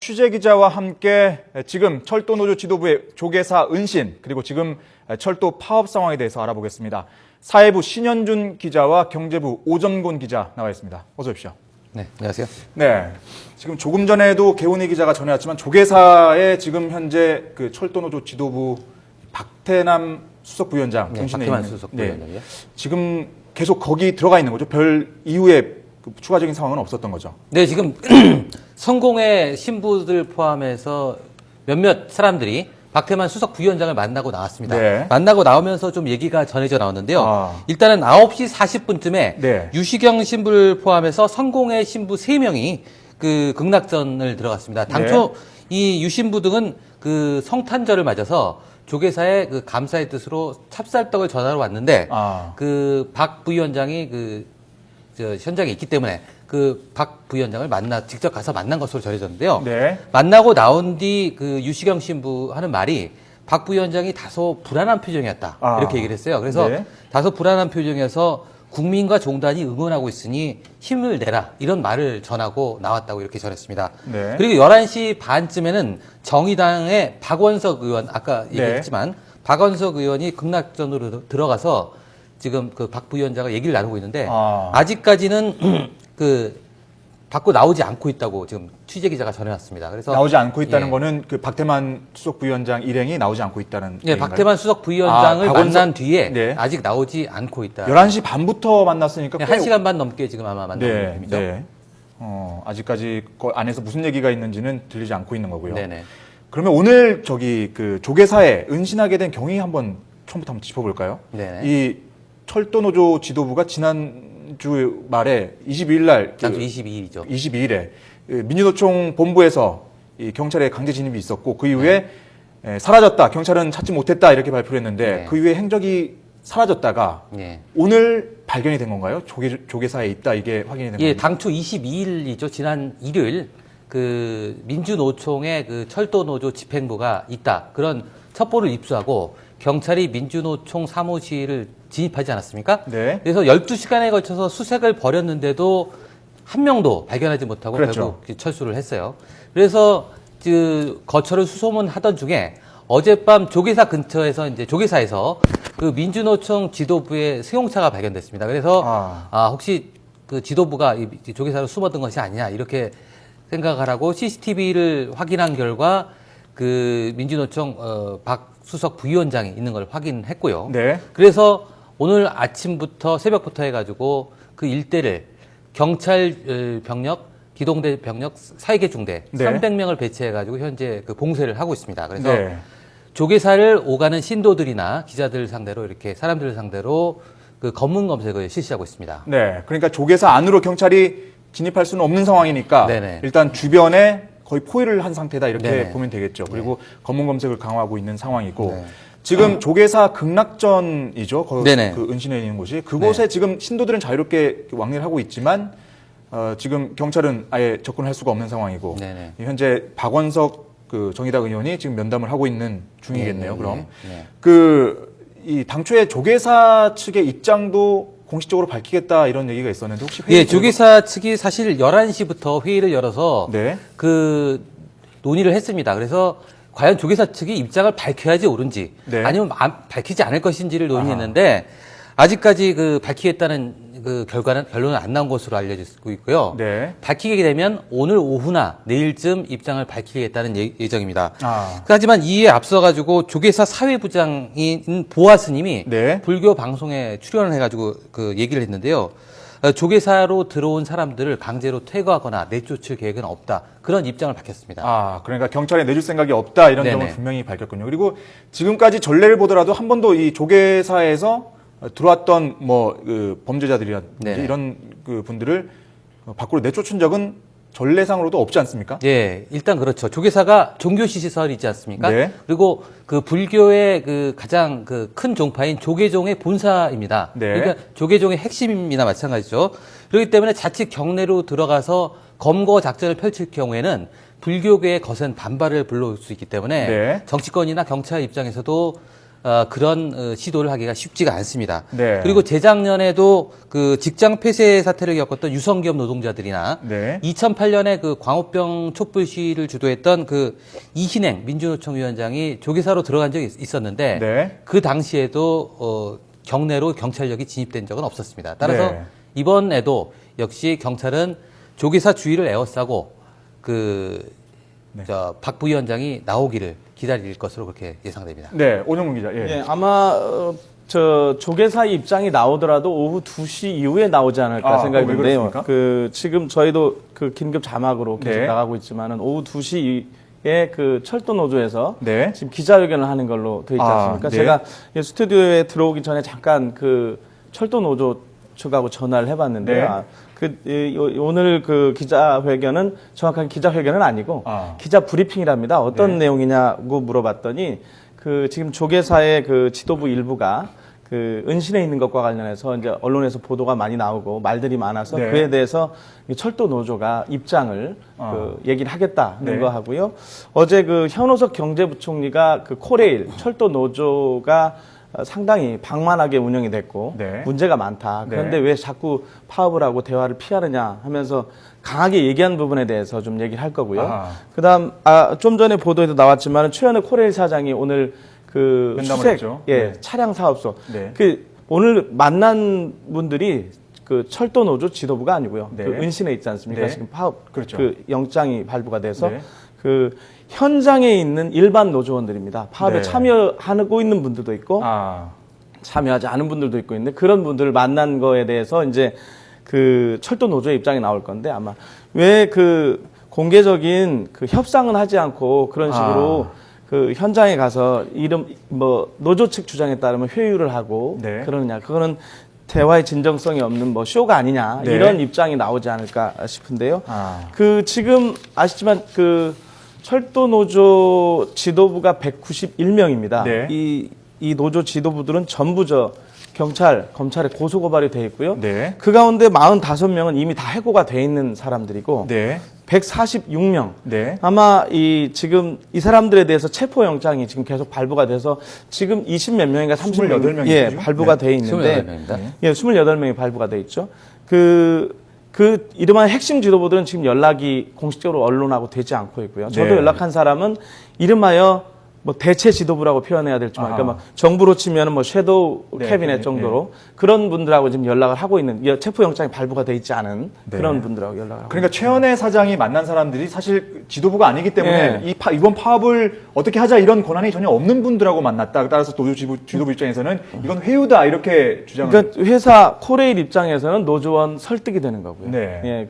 취재 기자와 함께 지금 철도노조 지도부의 조계사 은신 그리고 지금 철도 파업 상황에 대해서 알아보겠습니다. 사회부 신현준 기자와 경제부 오정곤 기자 나와 있습니다. 어서 오십시오. 네, 안녕하세요. 네, 지금 조금 전에도 개훈이 기자가 전해왔지만 조계사의 지금 현재 그 철도노조 지도부 박태남 수석부위원장 박태남 있는, 수석부위원장이요. 지금 계속 거기 들어가 있는 거죠. 별 이후에 그 추가적인 상황은 없었던 거죠. 네, 지금 성공회 신부들 포함해서 몇몇 사람들이 박태만 수석 부위원장을 만나고 나왔습니다. 네. 만나고 나오면서 좀 얘기가 전해져 나왔는데요. 아. 일단은 9시 40분쯤에 네. 유시경 신부를 포함해서 성공회 신부 3명이 그 극락전을 들어갔습니다. 당초 이 유신부 등은 그 성탄절을 맞아서 조계사의 그 감사의 뜻으로 찹쌀떡을 전하러 왔는데 그 박 부위원장이 현장에 있기 때문에 그 박 부위원장을 직접 가서 만난 것으로 전해졌는데요. 네. 만나고 나온 뒤 그 유시경 신부 하는 말이 박 부위원장이 다소 불안한 표정이었다. 이렇게 얘기를 했어요. 그래서 다소 불안한 표정이어서 국민과 종단이 응원하고 있으니 힘을 내라. 이런 말을 전하고 나왔다고 이렇게 전했습니다. 네. 그리고 11시 반쯤에는 정의당의 박원석 의원, 아까 얘기했지만 박원석 의원이 극락전으로 들어가서 지금 그 박 부위원장과 얘기를 나누고 있는데 아직까지는 밖으로 나오지 않고 있다고 지금 취재 기자가 전해왔습니다. 그래서 나오지 않고 있다는 거는 그 박태만 수석 부위원장 일행이 나오지 않고 있다는 네, 얘기인가요? 박태만 수석 부위원장을 만난 뒤에 네. 아직 나오지 않고 있다. 11시 반부터 만났으니까 1시간 반 넘게 지금 아마 만나고 있는 셈이죠. 네. 아직까지 그 안에서 무슨 얘기가 있는지는 들리지 않고 있는 거고요. 네네. 그러면 오늘 그 조계사에 은신하게 된 경위 처음부터 한번 짚어볼까요? 네. 이 철도노조 지도부가 지난주 말에 22일 날 지난주 22일이죠. 22일에 민주노총 본부에서 이 경찰의 강제 진입이 있었고 그 이후에 사라졌다. 경찰은 찾지 못했다. 이렇게 발표를 했는데 그 이후에 행적이 사라졌다가 오늘 발견이 된 건가요? 조계사에 있다. 이게 확인이 된 건가요? 예, 당초 22일이죠. 지난 일요일 그 민주노총의 그 철도노조 집행부가 있다. 그런 첩보를 입수하고 경찰이 민주노총 사무실을 진입하지 않았습니까? 네. 그래서 12시간에 걸쳐서 수색을 벌였는데도 한 명도 발견하지 못하고 결국 철수를 했어요. 그래서 그 거처를 수소문하던 중에 어젯밤 조계사 근처에서 이제 조계사에서 그 민주노총 지도부의 승용차가 발견됐습니다. 그래서 혹시 그 지도부가 이 조계사로 숨어든 것이 아니냐 이렇게 생각을 하고 CCTV를 확인한 결과 그 민주노총 박 수석 부위원장이 있는 걸 확인했고요. 네. 그래서 오늘 아침부터 새벽부터 해가지고 그 일대를 경찰 병력, 기동대 병력 4개 중대 300명을 배치해가지고 현재 그 봉쇄를 하고 있습니다. 그래서 조계사를 오가는 신도들이나 기자들 상대로 이렇게 사람들을 상대로 그 검문 검색을 실시하고 있습니다. 네. 그러니까 조계사 안으로 경찰이 진입할 수는 없는 상황이니까 일단 주변에 거의 포위를 한 상태다 이렇게 보면 되겠죠. 그리고 검문 검색을 강화하고 있는 상황이고 지금 조계사 극락전이죠. 그 은신해 있는 곳이 그곳에 지금 신도들은 자유롭게 왕래를 하고 있지만 지금 경찰은 아예 접근할 수가 없는 상황이고 현재 박원석 그 정의당 의원이 지금 면담을 하고 있는 중이겠네요. 그럼 이 당초에 조계사 측의 입장도 공식적으로 밝히겠다 이런 얘기가 있었는데 혹시 조계사 측이 사실 11시부터 회의를 열어서 그 논의를 했습니다. 그래서 과연 조계사 측이 입장을 밝혀야지 옳은지 아니면 밝히지 않을 것인지를 논의했는데 아직까지 그 밝히겠다는 그 결론은 안 나온 것으로 알려지고 있고요. 밝히게 되면 오늘 오후나 내일쯤 입장을 밝히겠다는 예정입니다. 하지만 이에 앞서가지고 조계사 사회부장인 보아 스님이 불교 방송에 출연을 해가지고 그 얘기를 했는데요. 조계사로 들어온 사람들을 강제로 퇴거하거나 내쫓을 계획은 없다. 그런 입장을 밝혔습니다. 그러니까 경찰에 내줄 생각이 없다 이런 점을 분명히 밝혔군요. 그리고 지금까지 전례를 보더라도 한 번도 이 조계사에서 들어왔던 그 범죄자들이라든지 이런 그 분들을 밖으로 내쫓은 적은 전례상으로도 없지 않습니까? 일단 그렇죠. 조계사가 종교시설이지 않습니까? 그리고 그 불교의 그 가장 그 큰 종파인 조계종의 본사입니다. 그러니까 조계종의 핵심이나 마찬가지죠. 그렇기 때문에 자칫 경내로 들어가서 검거 작전을 펼칠 경우에는 불교계의 거센 반발을 불러올 수 있기 때문에 정치권이나 경찰 입장에서도 그런 시도를 하기가 쉽지가 않습니다. 네. 그리고 재작년에도 그 직장 폐쇄 사태를 겪었던 유성기업 노동자들이나 2008년에 그 광우병 촛불 시위를 주도했던 그 이신행 민주노총 위원장이 조계사로 들어간 적이 있었는데 그 당시에도 경내로 경찰력이 진입된 적은 없었습니다. 따라서 이번에도 역시 경찰은 조계사 주의를 에워싸고 박 부위원장이 나오기를 기다릴 것으로 그렇게 예상됩니다. 네, 오정훈 기자. 예. 예, 아마 조계사의 입장이 나오더라도 오후 2시 이후에 나오지 않을까 생각이 드는데요. 지금 저희도 그 긴급 자막으로 계속 나가고 있지만은 오후 2시에 그 철도 노조에서 지금 기자회견을 하는 걸로 돼 있지 않습니까? 제가 스튜디오에 들어오기 전에 잠깐 그 철도 노조 측하고 전화를 해봤는데요. 오늘 그 기자회견은 정확한 기자회견은 아니고 기자 브리핑이랍니다. 어떤 내용이냐고 물어봤더니 그 지금 조계사의 그 지도부 일부가 그 은신에 있는 것과 관련해서 이제 언론에서 보도가 많이 나오고 말들이 많아서 그에 대해서 철도 노조가 입장을 얘기를 하겠다는 거 하고요. 어제 그 현호석 경제부총리가 그 코레일 철도 노조가 상당히 방만하게 운영이 됐고 문제가 많다. 그런데 왜 자꾸 파업을 하고 대화를 피하느냐 하면서 강하게 얘기한 부분에 대해서 좀 얘기를 할 거고요. 그다음 좀 전에 보도에도 나왔지만 최현우 코레일 사장이 오늘 그 수색 차량 사업소 그 오늘 만난 분들이 그 철도 노조 지도부가 아니고요. 그 은신에 있지 않습니까? 지금 파업 그 영장이 발부가 돼서 그 현장에 있는 일반 노조원들입니다. 파업에 참여하고 있는 분들도 있고 참여하지 않은 분들도 있고 있는데 그런 분들을 만난 거에 대해서 이제 그 철도 노조의 입장이 나올 건데 아마 왜 그 공개적인 그 협상은 하지 않고 그런 식으로 그 현장에 가서 노조 측 주장에 따르면 회유를 하고 그러느냐 그거는 대화의 진정성이 없는 뭐 쇼가 아니냐 이런 입장이 나오지 않을까 싶은데요. 그 지금 아시지만 그 철도 노조 지도부가 191명입니다. 이 노조 지도부들은 전부 경찰, 검찰에 고소 고발이 돼 있고요. 그 가운데 45명은 이미 다 해고가 돼 있는 사람들이고 146명. 아마 지금 이 사람들에 대해서 체포 영장이 지금 계속 발부가 돼서 지금 20몇 명인가 38명이 발부가 돼 있는데 28명이 발부가 돼 있죠. 그 이름한 핵심 지도부들은 지금 연락이 공식적으로 언론하고 되지 않고 있고요. 저도 연락한 사람은 이름하여 뭐 대체 지도부라고 표현해야 될지 모르니까 막 정부로 치면은 뭐 섀도우 캐비넷 정도로 그런 분들하고 지금 연락을 하고 있는 체포 영장이 발부가 돼 있지 않은 그런 분들하고 연락을 하고 그러니까 최현혜 사장이 만난 사람들이 사실 지도부가 아니기 때문에 이번 파업을 어떻게 하자 이런 권한이 전혀 없는 분들하고 만났다. 따라서 노조 지도부 입장에서는 이건 회유다 이렇게 주장을. 그러니까 회사 코레일 입장에서는 노조원 설득이 되는 거고요.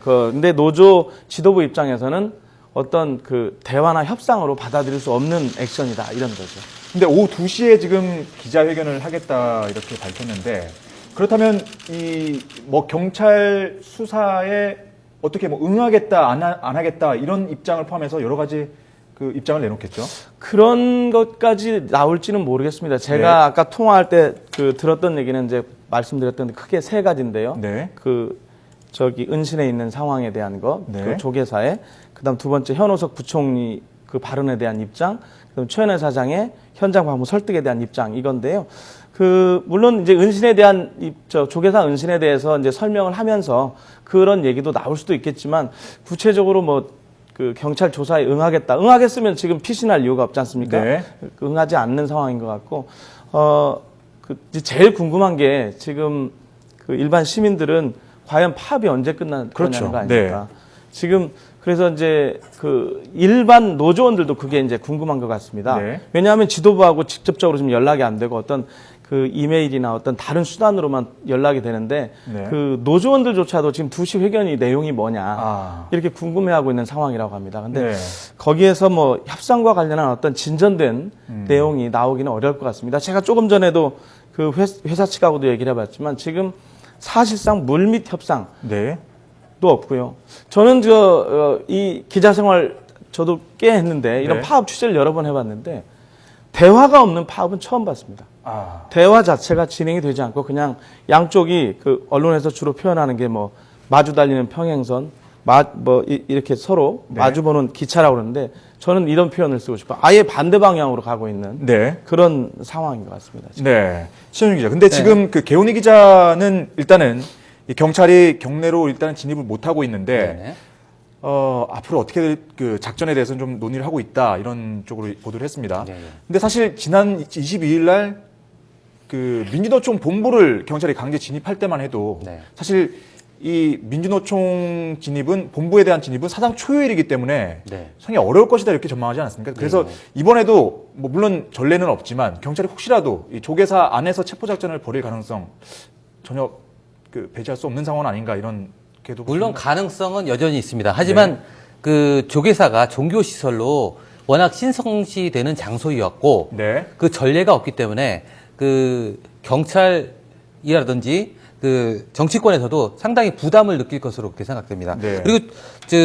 근데 노조 지도부 입장에서는 어떤 그 대화나 협상으로 받아들일 수 없는 액션이다 이런 거죠. 근데 오후 2시에 지금 기자회견을 하겠다 이렇게 밝혔는데 그렇다면 이 뭐 경찰 수사에 어떻게 뭐 응하겠다 안 하겠다 이런 입장을 포함해서 여러 가지 그 입장을 내놓겠죠. 그런 것까지 나올지는 모르겠습니다. 제가 아까 통화할 때 그 들었던 얘기는 이제 말씀드렸던 크게 세 가지인데요. 은신에 있는 상황에 대한 것, 그 조계사에, 그다음 두 번째 현호석 부총리 그 발언에 대한 입장, 그다음 최현혜 사장의 현장 방문 설득에 대한 입장 이건데요. 물론 이제 은신에 대한 조계사 은신에 대해서 이제 설명을 하면서 그런 얘기도 나올 수도 있겠지만 구체적으로 뭐 그 경찰 조사에 응하겠으면 지금 피신할 이유가 없지 않습니까? 응하지 않는 상황인 것 같고, 제일 궁금한 게 지금 그 일반 시민들은 과연 파업이 언제 끝나는 거 아닙니까? 지금 그래서 이제 그 일반 노조원들도 그게 이제 궁금한 것 같습니다. 왜냐하면 지도부하고 직접적으로 지금 연락이 안 되고 어떤 그 이메일이나 어떤 다른 수단으로만 연락이 되는데 그 노조원들조차도 지금 2시 회견이 내용이 뭐냐 이렇게 궁금해하고 있는 상황이라고 합니다. 근데 거기에서 뭐 협상과 관련한 어떤 진전된 내용이 나오기는 어려울 것 같습니다. 제가 조금 전에도 그 회사 측하고도 얘기를 해봤지만 지금 사실상 물밑 협상도 없고요. 저는 이 기자 생활 저도 꽤 했는데 이런 파업 취재를 여러 번 해봤는데 대화가 없는 파업은 처음 봤습니다. 대화 자체가 진행이 되지 않고 그냥 양쪽이 그 언론에서 주로 표현하는 게 뭐 마주 달리는 평행선, 이렇게 서로 네. 마주보는 기차라고 그러는데 저는 이런 표현을 쓰고 싶어요. 아예 반대 방향으로 가고 있는 네. 그런 상황인 것 같습니다. 지금. 네. 신현준 기자. 근데 지금 그 개훈이 기자는 일단은 이 경찰이 경내로 일단 진입을 못 하고 있는데 네네. 앞으로 어떻게 그 작전에 대해서는 좀 논의를 하고 있다 이런 쪽으로 보도를 했습니다. 네네. 근데 사실 지난 22일 날 그 민주노총 본부를 경찰이 강제 진입할 때만 해도 네. 사실 이 민주노총 진입은 본부에 대한 진입은 사상 초유일이기 때문에 네. 상당히 어려울 것이다 이렇게 전망하지 않았습니까? 그래서 네. 이번에도 뭐 물론 전례는 없지만 경찰이 혹시라도 이 조계사 안에서 체포 작전을 벌일 가능성 전혀 그 배제할 수 없는 상황은 아닌가 이런 게도 물론 가능성은 여전히 있습니다. 하지만 네. 그 조계사가 종교 시설로 워낙 신성시되는 장소이었고 네. 그 전례가 없기 때문에 그 경찰이라든지 그 정치권에서도 상당히 부담을 느낄 것으로 그렇게 생각됩니다. 네. 그리고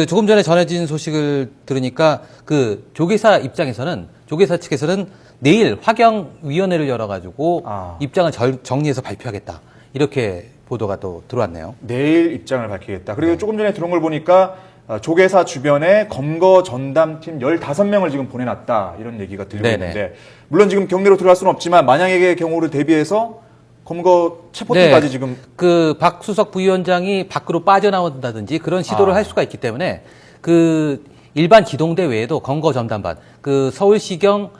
조금 전에 전해진 소식을 들으니까 그 조계사 입장에서는 조계사 측에서는 내일 화경위원회를 열어가지고 입장을 정리해서 발표하겠다 이렇게 보도가 또 들어왔네요. 내일 입장을 밝히겠다. 그리고 조금 전에 들어온 걸 보니까 조계사 주변에 검거 전담팀 15명을 지금 보내놨다 이런 얘기가 들리고 네네. 있는데 물론 지금 경내로 들어갈 수는 없지만 만약의 경우를 대비해서 검거 체포팀까지 지금 그 박수석 부위원장이 밖으로 빠져나온다든지 그런 시도를 할 수가 있기 때문에 그 일반 기동대 외에도 검거 전담반 그 서울시경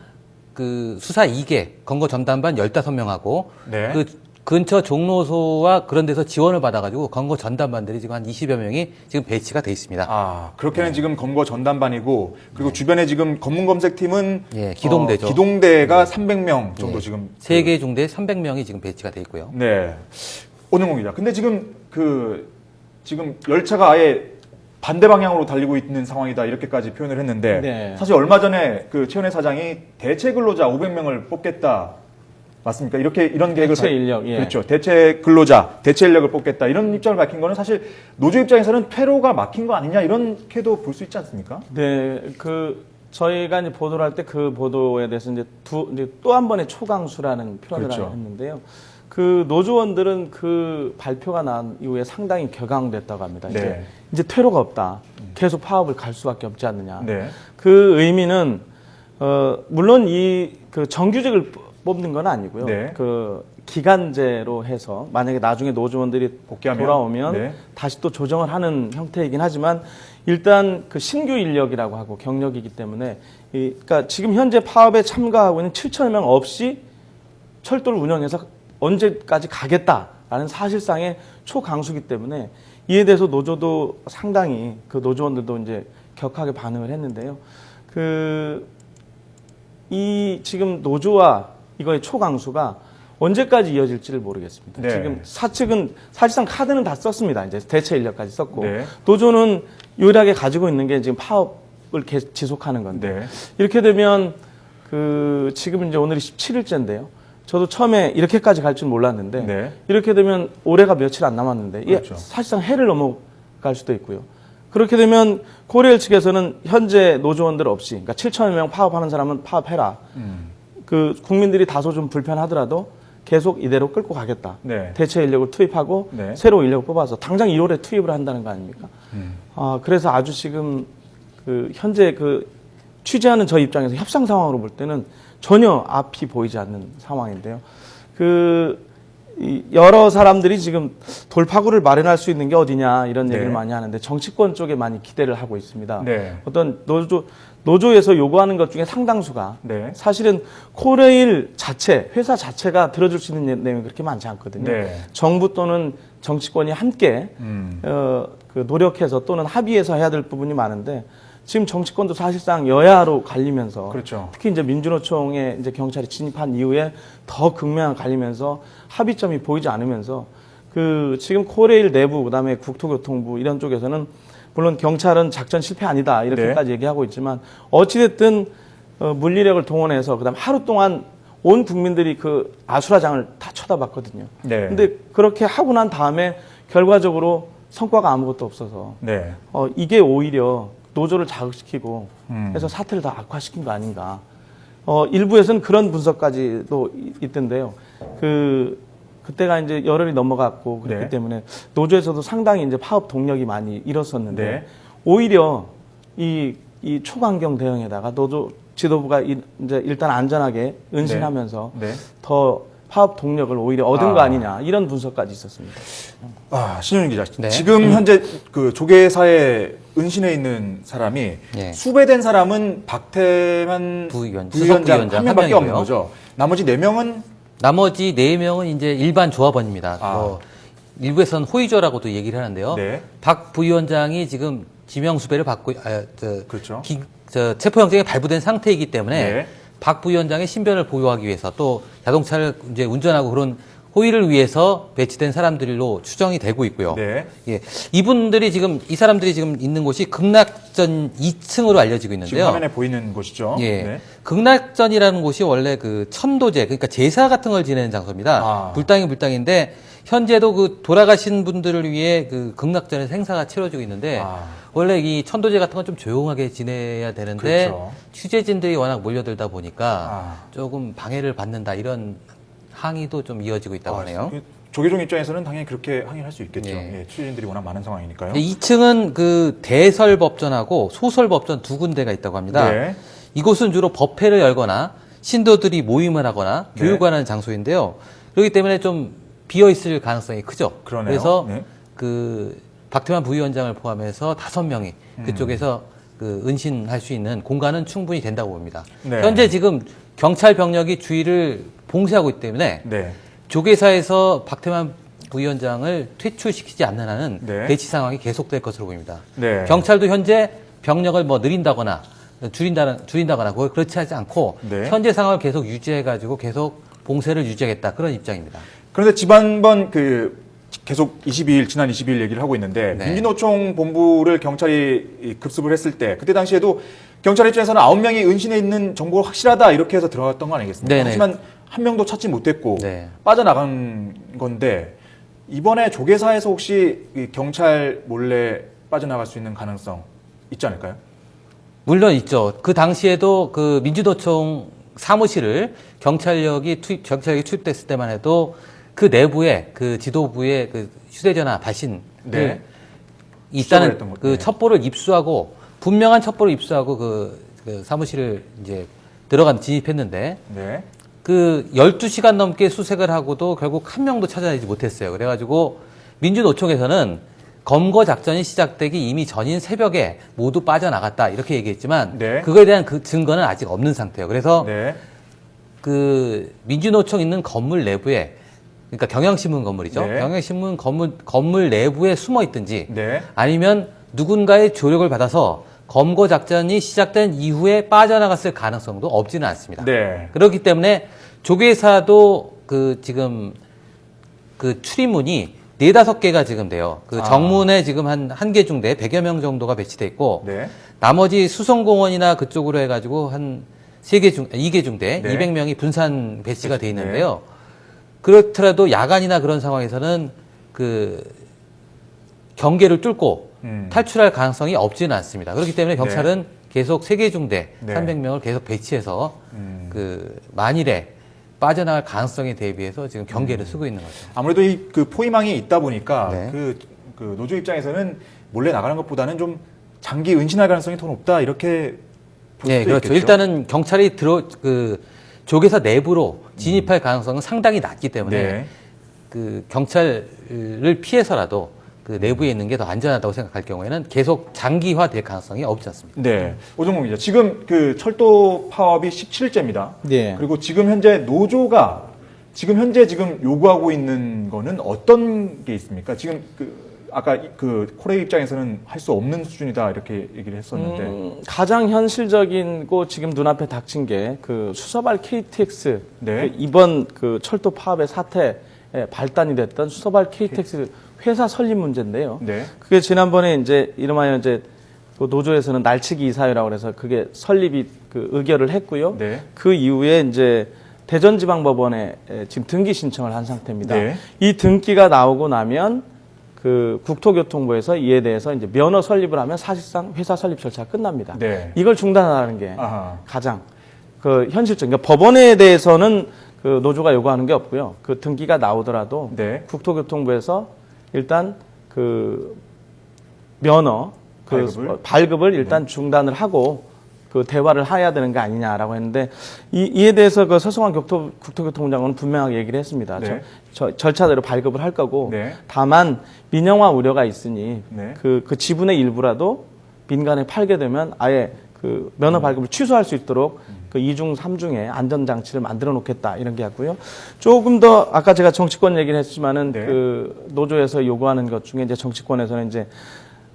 그 수사 2개 검거 전담반 15명하고 네. 그 근처 종로소와 그런 데서 지원을 받아가지고 검거 전담반들이 지금 한 20여 명이 지금 배치가 돼 있습니다. 그렇게는 지금 검거 전담반이고 그리고 주변에 지금 검문 검색팀은 기동대죠. 기동대가 300명 정도 지금 3개 중대 300명이 지금 배치가 돼 있고요. 네. 오능공 기자. 근데 지금 지금 열차가 아예 반대 방향으로 달리고 있는 상황이다 이렇게까지 표현을 했는데 네. 사실 얼마 전에 그 최은혜 사장이 대체 근로자 500명을 뽑겠다. 맞습니까? 이런 계획을 대체 인력, 예. 그렇죠. 대체 근로자, 대체 인력을 뽑겠다. 이런 입장을 밝힌 거는 사실 노조 입장에서는 퇴로가 막힌 거 아니냐 이렇게도 볼 수 있지 않습니까? 네, 저희가 이제 보도를 할 때 그 보도에 대해서 이제 또 한 번의 초강수라는 표현을 그렇죠. 했는데요. 그 노조원들은 그 발표가 난 이후에 상당히 격앙됐다고 합니다. 네. 이제 퇴로가 없다. 계속 파업을 갈 수밖에 없지 않느냐. 네. 그 의미는 물론 그 정규직을 뽑는 건 아니고요. 네. 그 기간제로 해서 만약에 나중에 노조원들이 복귀하면? 돌아오면 네. 다시 또 조정을 하는 형태이긴 하지만 일단 그 신규 인력이라고 하고 경력이기 때문에 그러니까 지금 현재 파업에 참가하고 있는 7,000여 명 없이 철도를 운영해서 언제까지 가겠다라는 사실상의 초강수기 때문에 이에 대해서 노조도 상당히 그 노조원들도 이제 격하게 반응을 했는데요. 이 지금 노조와 이거의 초강수가 언제까지 이어질지를 모르겠습니다. 네. 지금 사측은 사실상 카드는 다 썼습니다. 이제 대체 인력까지 썼고 네. 노조는 유일하게 가지고 있는 게 지금 파업을 지속하는 건데 네. 이렇게 되면 지금 이제 오늘이 17일째인데요. 저도 처음에 이렇게까지 갈 줄 몰랐는데 네. 이렇게 되면 올해가 며칠 안 남았는데 그렇죠. 사실상 해를 넘어갈 수도 있고요. 그렇게 되면 코레일 측에서는 현재 노조원들 없이 그러니까 7,000여 명 파업하는 사람은 파업해라. 그 국민들이 다소 좀 불편하더라도 계속 이대로 끌고 가겠다. 네. 대체 인력을 투입하고 네. 새로 인력을 뽑아서 당장 1월에 투입을 한다는 거 아닙니까? 그래서 아주 지금 현재 취재하는 저희 입장에서 협상 상황으로 볼 때는 전혀 앞이 보이지 않는 상황인데요. 여러 사람들이 지금 돌파구를 마련할 수 있는 게 어디냐 이런 네. 얘기를 많이 하는데 정치권 쪽에 많이 기대를 하고 있습니다. 네. 어떤 노조에서 요구하는 것 중에 상당수가 네. 사실은 코레일 자체, 회사 자체가 들어줄 수 있는 내용이 그렇게 많지 않거든요. 네. 정부 또는 정치권이 함께 노력해서 또는 합의해서 해야 될 부분이 많은데 지금 정치권도 사실상 여야로 갈리면서 그렇죠. 특히 이제 민주노총에 이제 경찰이 진입한 이후에 더 극명한 갈리면서 합의점이 보이지 않으면서 지금 코레일 내부 그다음에 국토교통부 이런 쪽에서는 물론 경찰은 작전 실패 아니다 이렇게까지 네. 얘기하고 있지만 어찌됐든 물리력을 동원해서 그다음 하루 동안 온 국민들이 아수라장을 다 쳐다봤거든요. 네. 근데 그렇게 하고 난 다음에 결과적으로 성과가 아무것도 없어서 네. 이게 오히려 노조를 자극시키고 해서 사태를 더 악화시킨 거 아닌가. 일부에서는 그런 분석까지도 있던데요. 그때가 이제 열흘이 넘어갔고 그렇기 네. 때문에 노조에서도 상당히 이제 파업 동력이 많이 일었었는데 네. 오히려 이 초강경 대응에다가 노조 지도부가 이제 일단 안전하게 은신하면서 네. 더 파업 동력을 오히려 얻은 거 아니냐 이런 분석까지 있었습니다. 신현준 기자. 네. 지금 현재 그 조계사에 은신해 있는 사람이 네. 수배된 사람은 박태만 부위원장 한 명밖에 없는 거죠. 나머지 4명은 나머지 4명은 이제 일반 조합원입니다. 일부에서는 호위조라고도 얘기를 하는데요. 네. 박 부위원장이 지금 지명 수배를 받고 그렇죠. 체포영장이 발부된 상태이기 때문에 네. 박 부위원장의 신변을 보호하기 위해서 또 자동차를 이제 운전하고 그런 호위를 위해서 배치된 사람들로 추정이 되고 있고요. 네. 예. 이 사람들이 지금 있는 곳이 극락전 2층으로 알려지고 있는데요. 지금 화면에 보이는 곳이죠. 예. 네. 극락전이라는 곳이 원래 그 천도제, 그러니까 제사 같은 걸 지내는 장소입니다. 불당인데 현재도 그 돌아가신 분들을 위해 그 극락전에서 행사가 치러지고 있는데 원래 이 천도제 같은 건 좀 조용하게 지내야 되는데 그렇죠. 취재진들이 워낙 몰려들다 보니까 조금 방해를 받는다 이런 항의도 좀 이어지고 있다고 하네요. 조계종 입장에서는 당연히 그렇게 항의를 할 수 있겠죠. 예. 예, 취재진들이 워낙 많은 상황이니까요. 2층은 그 대설법전하고 소설법전 2군데가 있다고 합니다. 네. 이곳은 주로 법회를 열거나 신도들이 모임을 하거나 네. 교육을 하는 장소인데요. 그렇기 때문에 좀 비어 있을 가능성이 크죠. 그러네요. 그래서 네. 그 박태만 부위원장을 포함해서 5명이 그쪽에서 그 은신할 수 있는 공간은 충분히 된다고 봅니다. 네. 현재 지금 경찰 병력이 주위를 봉쇄하고 있기 때문에 네. 조계사에서 박태만 부위원장을 퇴출시키지 않는 한은 네. 배치 상황이 계속될 것으로 보입니다. 네. 경찰도 현재 병력을 뭐 느린다거나 줄인다거나 그렇지 하지 않고 네. 현재 상황을 계속 유지해가지고 계속 봉쇄를 유지하겠다 그런 입장입니다. 그런데 지난번 계속 지난 22일 얘기를 하고 있는데 네. 민주노총 본부를 경찰이 급습을 했을 때 그때 당시에도 경찰 입장에서는 9명이 은신해 있는 정보가 확실하다 이렇게 해서 들어갔던 거 아니겠습니까? 네네. 하지만 한 명도 찾지 못했고 네. 빠져나간 건데 이번에 조계사에서 혹시 이 경찰 몰래 빠져나갈 수 있는 가능성 있지 않을까요? 물론 있죠. 그 당시에도 그 민주노총 사무실을 경찰력이 투입됐을 때만 해도 그 내부에 그 지도부의 그 휴대전화 발신을 네. 있다는 그 네. 첩보를 입수하고 분명한 첩보를 입수하고 그 사무실을 이제 진입했는데 네. 그 12시간 넘게 수색을 하고도 결국 한 명도 찾아내지 못했어요. 그래가지고 민주노총에서는 검거 작전이 시작되기 이미 전인 새벽에 모두 빠져나갔다 이렇게 얘기했지만 네. 그거에 대한 그 증거는 아직 없는 상태예요. 그래서 네. 그 민주노총 있는 건물 내부에 그러니까 경향신문 건물이죠. 네. 경향신문 건물 내부에 숨어 있든지 네. 아니면 누군가의 조력을 받아서 검거 작전이 시작된 이후에 빠져나갔을 가능성도 없지는 않습니다. 네. 그렇기 때문에 조계사도 지금 출입문이 4-5개가 지금 돼요. 정문에 지금 한 개 중대 100여 명 정도가 배치돼 있고 네. 나머지 수성공원이나 그쪽으로 해가지고 한 2개 중대 네. 200명이 분산 배치가 돼 있는데요. 그렇더라도 야간이나 그런 상황에서는 경계를 뚫고 탈출할 가능성이 없지는 않습니다. 그렇기 때문에 경찰은 계속 3개 중대 300명을 계속 배치해서 만일에 빠져나갈 가능성에 대비해서 지금 경계를 쓰고 있는 거죠. 아무래도 그 포위망이 있다 보니까 네. 그 노조 입장에서는 몰래 나가는 것보다는 좀 장기 은신할 가능성이 더 높다 이렇게 볼 네, 수도 그렇죠. 있겠죠. 일단은 경찰이 조계사 내부로 진입할 가능성은 상당히 낮기 때문에 네. 경찰을 피해서라도 내부에 있는 게 더 안전하다고 생각할 경우에는 계속 장기화될 가능성이 없지 않습니다. 네. 오정국 기자, 지금 철도 파업이 17일째입니다. 네. 그리고 지금 현재 노조가 지금 요구하고 있는 거는 어떤 게 있습니까? 지금 아까 코레이 입장에서는 할 수 없는 수준이다 이렇게 얘기를 했었는데 가장 현실적이고 지금 눈앞에 닥친 게 수서발 KTX 네. 이번 철도 파업의 사태에 발단이 됐던 수서발 KTX 회사 설립 문제인데요. 네. 그게 지난번에 이름하여 노조에서는 날치기 이사회라고 그래서 그게 설립이 의결을 했고요. 네. 그 이후에 대전지방법원에 지금 등기 신청을 한 상태입니다. 네. 이 등기가 나오고 나면 국토교통부에서 이에 대해서 면허 설립을 하면 사실상 회사 설립 절차가 끝납니다. 네. 이걸 중단하는 게 아하. 가장 현실적. 그러니까 법원에 대해서는 그 노조가 요구하는 게 없고요. 그 등기가 나오더라도 네. 국토교통부에서 일단 그 면허 발급을 일단 중단을 하고 그 대화를 해야 되는 게 아니냐라고 했는데 이에 대해서 그 서성환 국토교통부 장관은 분명하게 얘기를 했습니다. 네. 절차대로 발급을 할 거고 네. 다만 민영화 우려가 있으니 네. 그 지분의 일부라도 민간에 팔게 되면 아예 그 면허 발급을 취소할 수 있도록 그 2중, 3중의 안전장치를 만들어 놓겠다 이런 게 있고요. 조금 더 아까 제가 정치권 얘기를 했지만은 네. 그 노조에서 요구하는 것 중에 이제 정치권에서는 이제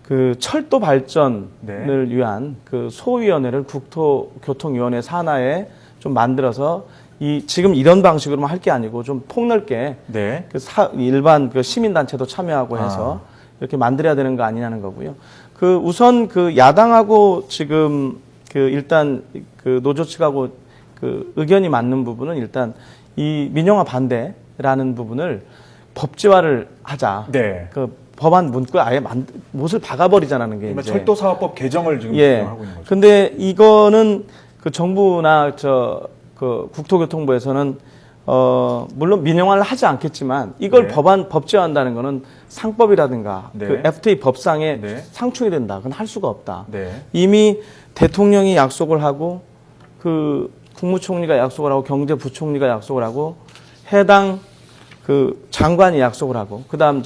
그 철도 발전을 네. 위한 그 소위원회를 국토교통위원회 산하에 좀 만들어서 지금 이런 방식으로만 할 게 아니고 좀 폭넓게 네. 일반 그 시민단체도 참여하고 해서 이렇게 만들어야 되는 거 아니냐는 거고요. 그 우선 그 야당하고 지금 그 일단 그 노조 측하고 그 의견이 맞는 부분은 일단 이 민영화 반대라는 부분을 법제화를 하자. 네. 그 법안 문구에 아예 못을 박아버리자는 게 이제 철도사업법 개정을 지금 예. 하고 있는 거죠. 근데 이거는 그 정부나 그 국토교통부에서는 물론 민영화를 하지 않겠지만 이걸 네. 법제화한다는 거는 상법이라든가 네. 그 FTA 법상에 네. 상충이 된다. 그건 할 수가 없다. 네. 이미 대통령이 약속을 하고 그 국무총리가 약속을 하고 경제부총리가 약속을 하고 해당 그 장관이 약속을 하고 그다음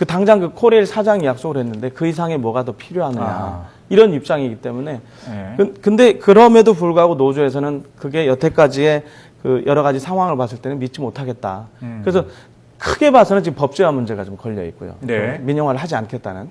당장 그 코레일 사장이 약속을 했는데 그 이상의 뭐가 더 필요하느냐 이런 입장이기 때문에 네. 근데 그럼에도 불구하고 노조에서는 그게 여태까지의 그 여러 가지 상황을 봤을 때는 믿지 못하겠다. 그래서 크게 봐서는 지금 법제화 문제가 좀 걸려 있고요. 네. 민영화를 하지 않겠다는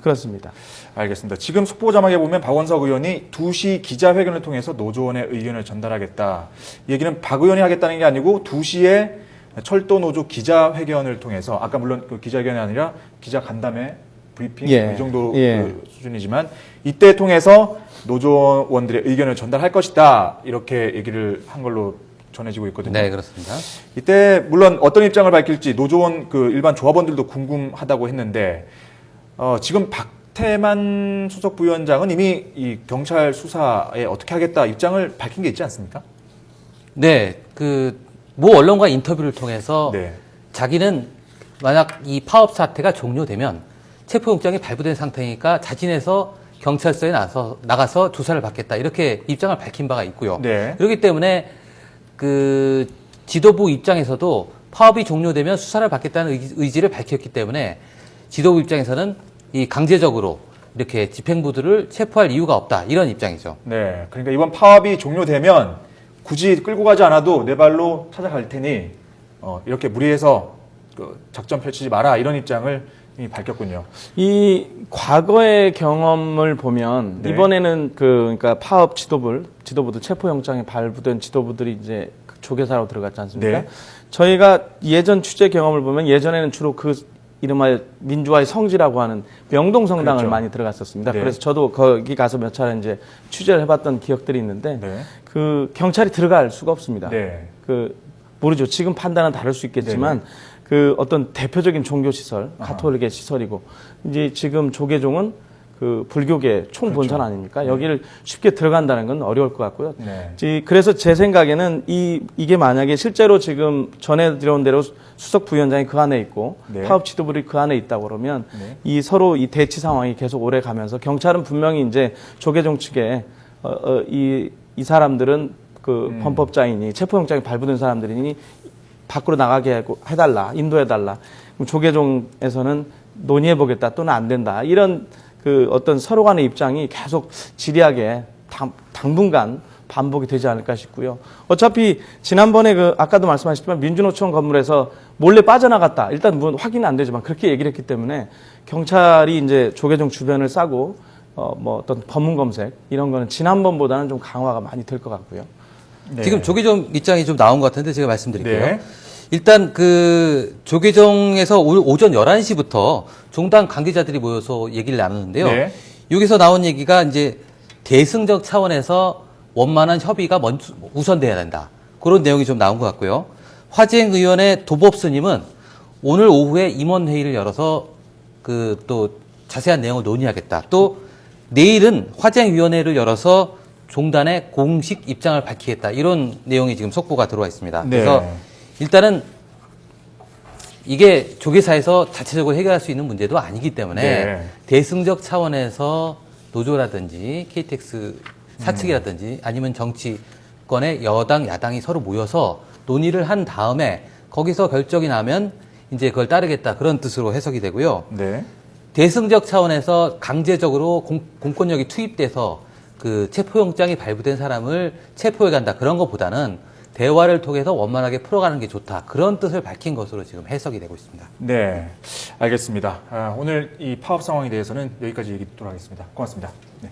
그렇습니다. 알겠습니다. 지금 속보 자막에 보면 박원석 의원이 2시 기자회견을 통해서 노조원의 의견을 전달하겠다. 이 얘기는 박 의원이 하겠다는 게 아니고 2시에 철도 노조 기자회견을 통해서 아까 물론 그 기자회견이 아니라 기자 간담회 브리핑 예. 이 정도 예. 그 수준이지만 이때 통해서 노조원들의 의견을 전달할 것이다 이렇게 얘기를 한 걸로 전해지고 있거든요. 네, 그렇습니다. 이때 물론 어떤 입장을 밝힐지 노조원 그 일반 조합원들도 궁금하다고 했는데 지금 박태만 수석 부위원장은 이미 이 경찰 수사에 어떻게 하겠다 입장을 밝힌 게 있지 않습니까? 네, 모 언론과 인터뷰를 통해서 네. 자기는 만약 이 파업 사태가 종료되면 체포영장이 발부된 상태니까 자진해서 경찰서에 나가서 조사를 받겠다 이렇게 입장을 밝힌 바가 있고요. 네. 그렇기 때문에 그 지도부 입장에서도 파업이 종료되면 수사를 받겠다는 의지를 밝혔기 때문에 지도부 입장에서는 이 강제적으로 이렇게 집행부들을 체포할 이유가 없다 이런 입장이죠. 네. 그러니까 이번 파업이 종료되면 굳이 끌고 가지 않아도 내 발로 찾아갈 테니 이렇게 무리해서 그 작전 펼치지 마라 이런 입장을 이미 밝혔군요. 이 과거의 경험을 보면 네. 이번에는 그러니까 파업 지도부들 체포영장이 발부된 지도부들이 이제 조계사로 들어갔지 않습니까? 네. 저희가 예전 취재 경험을 보면 예전에는 주로 그 이름하여 민주화의 성지라고 하는 명동성당을 그렇죠. 많이 들어갔었습니다. 네. 그래서 저도 거기 가서 몇 차례 이제 취재를 해봤던 기억들이 있는데 네. 그 경찰이 들어갈 수가 없습니다. 네. 모르죠. 지금 판단은 다를 수 있겠지만 그 어떤 대표적인 종교 시설, 가톨릭의 시설이고 이제 지금 조계종은 그 불교계 총본산 그렇죠. 아닙니까? 여기를 쉽게 들어간다는 건 어려울 것 같고요. 네. 그래서 제 생각에는 이게 만약에 실제로 지금 전에 들어온 대로 수석 부위원장이 그 안에 있고 네. 파업 지도부들이 그 안에 있다고 그러면 네. 이 서로 이 대치 상황이 계속 오래 가면서 경찰은 분명히 이제 조계종 측에 이 사람들은 그 범법자이니 체포영장이 발부된 사람들이니 밖으로 나가게 해달라, 인도해달라. 조계종에서는 논의해보겠다 또는 안 된다. 이런 그 어떤 서로 간의 입장이 계속 지리하게 당분간 반복이 되지 않을까 싶고요. 어차피 지난번에 아까도 말씀하셨지만 민주노총 건물에서 몰래 빠져나갔다. 일단 확인은 안 되지만 그렇게 얘기를 했기 때문에 경찰이 이제 조계종 주변을 싸고 어떤 법문 검색 이런 거는 지난번보다는 좀 강화가 많이 될 것 같고요. 네. 지금 조계종 입장이 좀 나온 것 같은데 제가 말씀드릴게요. 네. 일단 조계종에서 오전 11시부터 종당 관계자들이 모여서 얘기를 나누는데요. 네. 여기서 나온 얘기가 이제 대승적 차원에서 원만한 협의가 우선돼야 된다. 그런 내용이 좀 나온 것 같고요. 화재행의원의 도법스님은 오늘 오후에 임원회의를 열어서 또 자세한 내용을 논의하겠다. 또 내일은 화재행위원회를 열어서 종단의 공식 입장을 밝히겠다. 이런 내용이 지금 속보가 들어와 있습니다. 네. 그래서 일단은 이게 조계사에서 자체적으로 해결할 수 있는 문제도 아니기 때문에 네. 대승적 차원에서 노조라든지 KTX 사측이라든지 아니면 정치권의 여당, 야당이 서로 모여서 논의를 한 다음에 거기서 결정이 나면 이제 그걸 따르겠다. 그런 뜻으로 해석이 되고요. 네. 대승적 차원에서 강제적으로 공권력이 투입돼서 그 체포영장이 발부된 사람을 체포해 간다. 그런 것보다는 대화를 통해서 원만하게 풀어가는 게 좋다. 그런 뜻을 밝힌 것으로 지금 해석이 되고 있습니다. 네, 알겠습니다. 오늘 이 파업 상황에 대해서는 여기까지 얘기 듣도록 하겠습니다. 고맙습니다. 네.